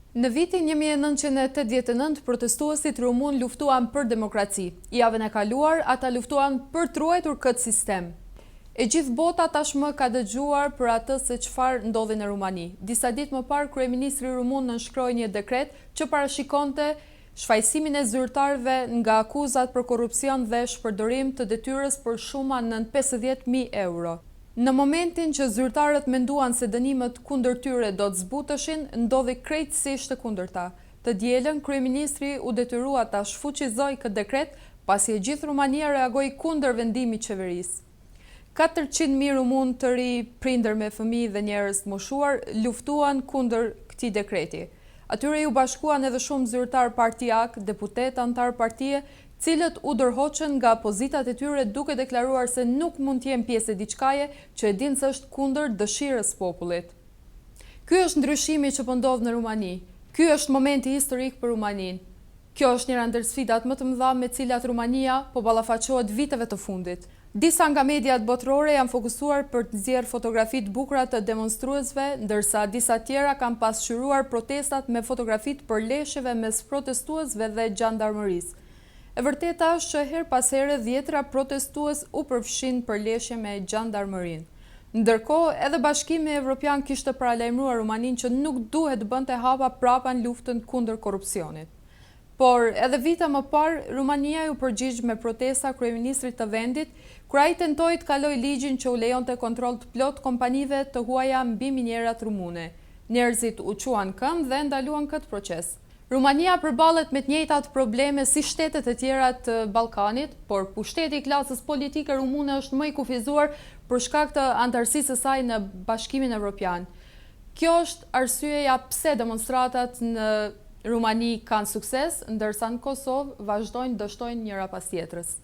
Në vitin 1989, protestuesit rumun luftuan për demokraci. Javën e kaluar, ata luftuan për të ruajtur këtë sistem. E gjithë bota tashmë ka dëgjuar për atë se çfarë ndodhi në Rumani. Disa ditë më parë, kryeministri rumun nënshkroi një dekret që parashikonte shfaqësimin e zyrtarëve nga akuzat për korrupsion dhe shpërdorim të detyrës për shuma nën 50.000 euro. Në momentin që zyrtarët menduan se dënimet kundër tyre do të zbuteshin, ndodhi krejtësisht e kundërta. Të dielën, kryeministri u detyrua ta shfuqizojë këtë dekret, pasi e gjithë Rumania reagoi kundër vendimit të qeverisë. 400.000 rumun të ri, prindër me fëmijë dhe njerëz të moshuar luftuan kundër këtij dekreti. Atyre u bashkuan edhe shumë zyrtar partijak, deputet antar partie, cilët u dërhoqën nga pozitat e tyre duke deklaruar se nuk mund të jenë pjesë e diçkaje që e dinë se është kundër dëshirës popullit. Ky është ndryshimi që po ndodh në Rumani. Ky është momenti historik për Rumaninë. Kjo është njëra ndër sfidat më të mëdha me cilat Rumania po ballafaqohet viteve të fundit. Disa nga mediat botërore janë fokusuar për të nxjerrë fotografi të bukura të demonstruesve, ndërsa disa tjera kanë pasqyruar protestat me fotografi të përleshjeve mes protestuesve dhe gjandarmërisë. E vërteta është që her pas here dhjetëra protestues u përfshin përleshje me gjandarmërinë. Ndërkohë, edhe Bashkimi Evropian kishte paralajmëruar Rumaninë që nuk duhet të bënte hapa prapa në luftën kundër korrupsionit. Por edhe vite më parë, Rumania u përgjigj me protesta kryeministrit të vendit, kur ai tentoi të kalojë ligjin që u lejonte kontroll të plot kompanive të huaja mbi minierat rumune. Njerëzit u quan këmbë dhe ndaluan këtë proces. Rumania përballet me të njëjtat probleme si shtetet e tjera të Ballkanit, por pushteti i klasës politike rumune është më i kufizuar për shkak të antarësisë së saj në Bashkimin Evropian. Kjo është arsyeja pse demonstratat në Rumani kanë sukses, ndërsa në Kosovë vazhdojnë dështojnë njëra pas tjetrës.